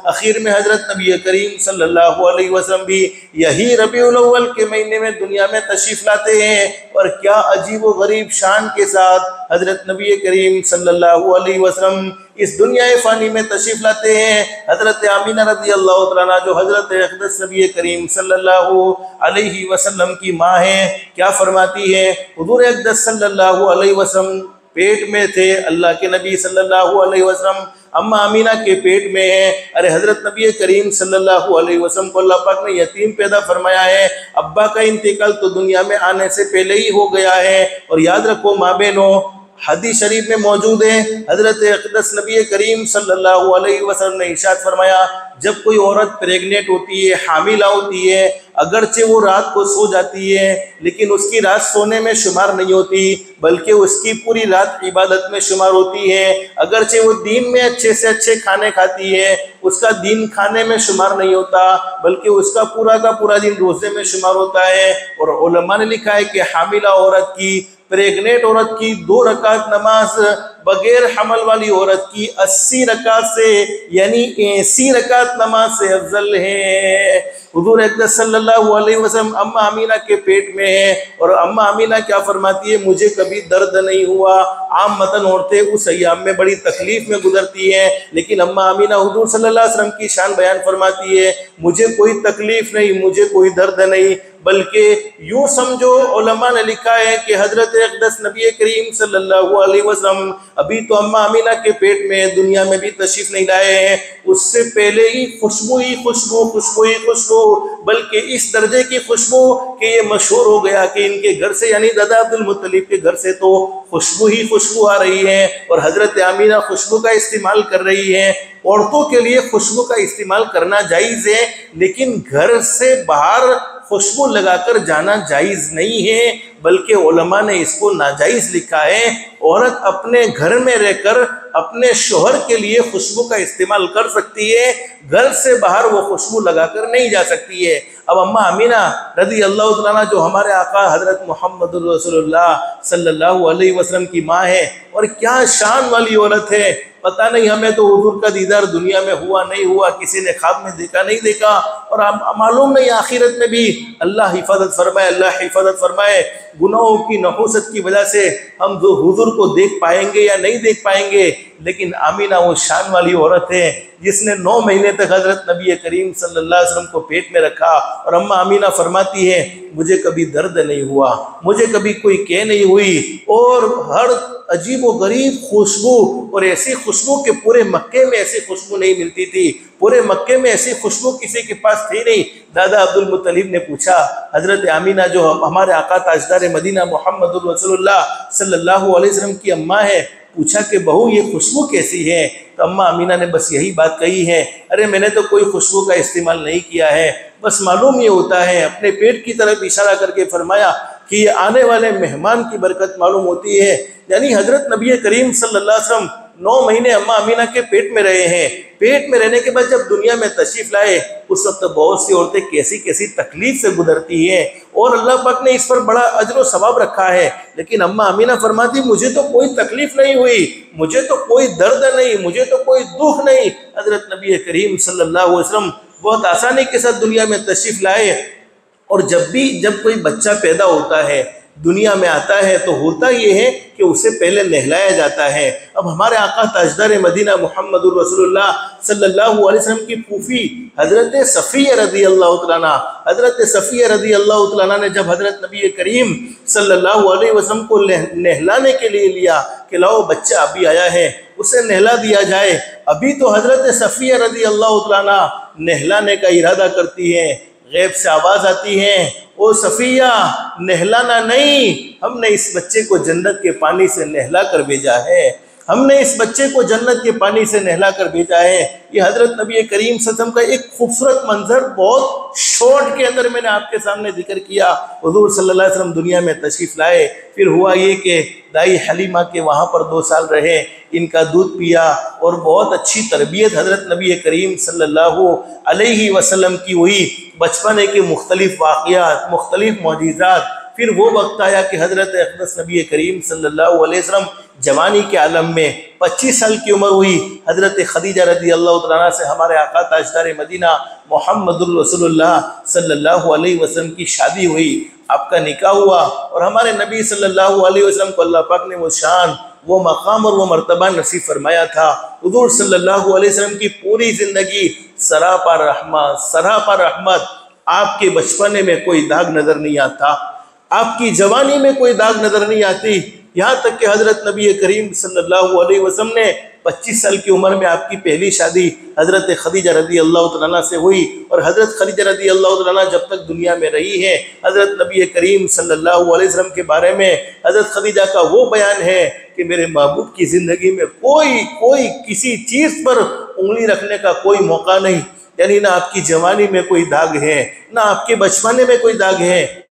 आखिर में हज़रत नबी करीम सल्लल्लाहु अलैहि वसल्लम भी यही रबीउल अव्वल के महीने में दुनिया में तशरीफ़ लाते हैं। और क्या अजीब व गरीब शान के साथ हज़रत नबी करीम सल्लल्लाहु अलैहि वसल्लम इस दुनिया फ़ानी में तशरीफ़ लाते हैं। हज़रत आमीना रज़ी अल्लाह तआला अन्हा जो हज़रत अक़दस नबी करीम सल्लल्लाहु अलैहि वसल्लम की माँ हैं, क्या फरमाती है, हुज़ूर अक़दस सल्लल्लाहु अलैहि वसल्लम पेट में थे, अल्लाह के नबी सल्लल्लाहु अलैहि वसल्लम अम्मा आमीना के पेट में है। अरे हज़रत नबी करीम सल्लल्लाहु अलैहि वसल्लम को अल्लाह पाक ने यतीम पैदा फरमाया है, अब्बा का इंतकाल तो दुनिया में आने से पहले ही हो गया है। और याद रखो माँ बहनों, हदीस शरीफ में मौजूद है, हज़रत अक़दस नबी करीम सल्लल्लाहु अलैहि वसल्लम ने इरशाद फरमाया, जब कोई औरत प्रेग्नेंट होती है, हामिला होती है, अगरचे वो रात को सो जाती है लेकिन उसकी रात सोने में शुमार नहीं होती, बल्कि उसकी पूरी रात इबादत में शुमार होती है। अगरचे वो दिन में अच्छे से अच्छे खाने खाती है, उसका दिन खाने में शुमार नहीं होता, बल्कि उसका पूरा का पूरा दिन रोज़े में शुमार होता है। और उलमा ने लिखा है कि हामिला औरत की, प्रेग्नेंट औरत की 2 रकात नमाज बगैर हमल वाली औरत की 80 रकात से यानी 80 रकात नमाज से अफजल है। हुज़ूर अक़दस सल्लल्लाहु अलैहि वसल्लम अम्मा आमीना के पेट में है और अम्मा आमीना क्या फरमाती है, मुझे कभी दर्द नहीं हुआ। आम मतन औरतें उस अय्याम में बड़ी तकलीफ में गुजरती हैं, लेकिन अम्मा आमीना हुज़ूर सल्लल्लाहु अलैहि वसल्लम की शान बयान फरमाती है, मुझे कोई तकलीफ नहीं, मुझे कोई दर्द नहीं। बल्कि यूँ समझो, उलमा ने लिखा है कि हज़रत अक़दस नबी करीम सल्लल्लाहु अलैहि वसल्लम अभी तो अम्मा आमीना के पेट में दुनिया में भी तशरीफ़ नहीं लाए हैं, उससे पहले ही खुशबू ही खुशबू, खुशबू ही खुशबू, बल्कि इस दर्जे की खुशबू कि ये मशहूर हो गया कि इनके घर से यानी दादा अब्दुल मुत्तलिब के घर से तो खुशबू ही खुशबू आ रही है। और हज़रत आमीना खुशबू का इस्तेमाल कर रही है। औरतों के लिए खुशबू का इस्तेमाल करना जायज़ है, लेकिन घर से बाहर खुशबू लगाकर जाना जायज़ नहीं है, बल्कि उलमा ने इसको नाजायज़ लिखा है। औरत अपने घर में रहकर अपने शोहर के लिए खुशबू का इस्तेमाल कर सकती है, घर से बाहर वो खुशबू लगाकर नहीं जा सकती है। अब अम्मा आमीना रज़ी अल्लाह तआला अन्हा जो हमारे आका हज़रत मुहम्मदुर रसूलुल्लाह सल्लल्लाहु अलैहि वसल्लम की माँ है, और क्या शान वाली औरत है। पता नहीं हमें तो हुजूर का दीदार दुनिया में हुआ नहीं हुआ, किसी ने ख्वाब में देखा नहीं देखा, और मालूम नहीं आखिरत में भी अल्लाह हिफाजत फरमाए, अल्लाह हिफाजत फरमाए। गुनाहों की नहूसत की वजह से हम जो हुजूर को देख पाएंगे या नहीं देख पाएंगे, लेकिन आमीना वो शान वाली औरत है जिसने 9 महीने तक हज़रत नबी करीम सल्लल्लाहु अलैहि वसल्लम को पेट में रखा। और अम्मा आमीना फरमाती है, मुझे कभी दर्द नहीं हुआ, मुझे कभी कोई कह नहीं हुई, और हर अजीब व गरीब खुशबू, और ऐसी खुशबू के पूरे मक्के में ऐसी खुशबू नहीं मिलती थी, पूरे मक्के में ऐसी खुशबू किसी के पास थी नहीं। दादा अब्दुल मुत्तलिब ने पूछा, हज़रत आमीना जो हमारे आका ताजदार मदीना मुहम्मदुर रसूलुल्लाह सल्लल्लाहु अलैहि वसल्लम की अम्मा है, पूछा कि बहू ये खुशबू कैसी है? तो अम्मा आमीना ने बस यही बात कही है, अरे मैंने तो कोई खुशबू का इस्तेमाल नहीं किया है, बस मालूम ये होता है। अपने पेट की तरफ इशारा करके फरमाया कि ये आने वाले मेहमान की बरकत मालूम होती है। यानी हज़रत नबी करीम सल्लल्लाहु अलैहि वसल्लम 9 महीने अम्मा आमीना के पेट में रहे हैं। पेट में रहने के बाद जब दुनिया में तशरीफ़ लाए, उस वक्त तो बहुत सी औरतें कैसी कैसी तकलीफ से गुजरती हैं, और अल्लाह पाक ने इस पर बड़ा अजर व सवाब रखा है। लेकिन अम्मा आमीना फरमाती, मुझे तो कोई तकलीफ नहीं हुई, मुझे तो कोई दर्द नहीं, मुझे तो कोई दुख नहीं। हज़रत नबी करीम सल्लल्लाहु अलैहि वसल्लम बहुत आसानी के साथ दुनिया में तशरीफ़ लाए। और जब कोई बच्चा पैदा होता है, दुनिया में आता है, तो होता ये है कि उसे पहले नहलाया जाता है। अब हमारे आका ताजदार मदीना मुहम्मदुर रसूलुल्लाह सल्लल्लाहु अलैहि वसल्लम की फूफी हज़रत सफ़िया रज़ी अल्लाह तआला अन्हा, हज़रत सफ़िया रज़ी अल्लाह तआला अन्हा ने जब हज़रत नबी करीम सल्लल्लाहु अलैहि वसल्लम को नहलाने के लिए लिया कि लाओ बच्चा अभी आया है, उसे नहला दिया जाए। अभी तो हज़रत सफ़िया रज़ी अल्लाह तआला अन्हा नहलाने का इरादा करती हैं, गैब से आवाज़ आती है, ओ सफ़िया नहलाना नहीं, हमने इस बच्चे को जन्नत के पानी से नहला कर भेजा है, हमने इस बच्चे को जन्नत के पानी से नहला कर भेजा है। ये हज़रत नबी करीम सल्लल्लाहु अलैहि वसल्लम का एक खूबसूरत मंजर बहुत शॉर्ट के अंदर मैंने आपके सामने जिक्र किया। हुज़ूर सल्लल्लाहु अलैहि वसल्लम दुनिया में तशरीफ़ लाए, फिर हुआ ये कि दाई हलीमा के वहाँ पर 2 साल रहे, इनका दूध पिया, और बहुत अच्छी तरबियत हज़रत नबी करीम सल्लल्लाहु अलैहि वसल्लम की हुई। बचपन के मुख्तलिफ़ वाक़ियात, मुख्तलिफ़ मौजिज़ात, फिर वो वक्त आया कि हज़रत अक़दस नबी करीम सल्लल्लाहु अलैहि वसल्लम जवानी के आलम में 25 साल की उम्र हुई। हज़रत खदीजा रज़ी अल्लाह तआला अन्हा से हमारे आका ताजदार मदीना मुहम्मदुर रसूलुल्लाह सल्लल्लाहु अलैहि वसल्लम की शादी हुई, आपका निकाह हुआ। और हमारे नबी सल्लल्लाहु अलैहि वसल्लम को अल्लाह पाक ने वो शान, वो मकाम और वो मर्तबा नसीब फरमाया था। हुज़ूर सल्लल्लाहु अलैहि वसल्लम की पूरी ज़िंदगी सरापा रहमत, सरापा रहमत। आपके बचपने में कोई दाग नज़र नहीं आता, आपकी जवानी में कोई दाग नज़र नहीं आती। यहाँ तक कि हज़रत नबी करीम सल्लल्लाहु अलैहि वसल्लम ने 25 साल की उम्र में आपकी पहली शादी हज़रत खदीजा रज़ी अल्लाह तआला अन्हा से हुई। और हज़रत खदीजा रज़ी अल्लाह तआला अन्हा जब तक दुनिया में रही है, हज़रत नबी करीम सल्लल्लाहु अलैहि वसल्लम के बारे में हज़रत खदीजा का वो बयान है कि मेरे महबूब की ज़िंदगी में कोई किसी चीज़ पर उंगली रखने का कोई मौका नहीं, यानी ना आपकी जवानी में कोई दाग है, ना आपके बचपने में कोई दाग है।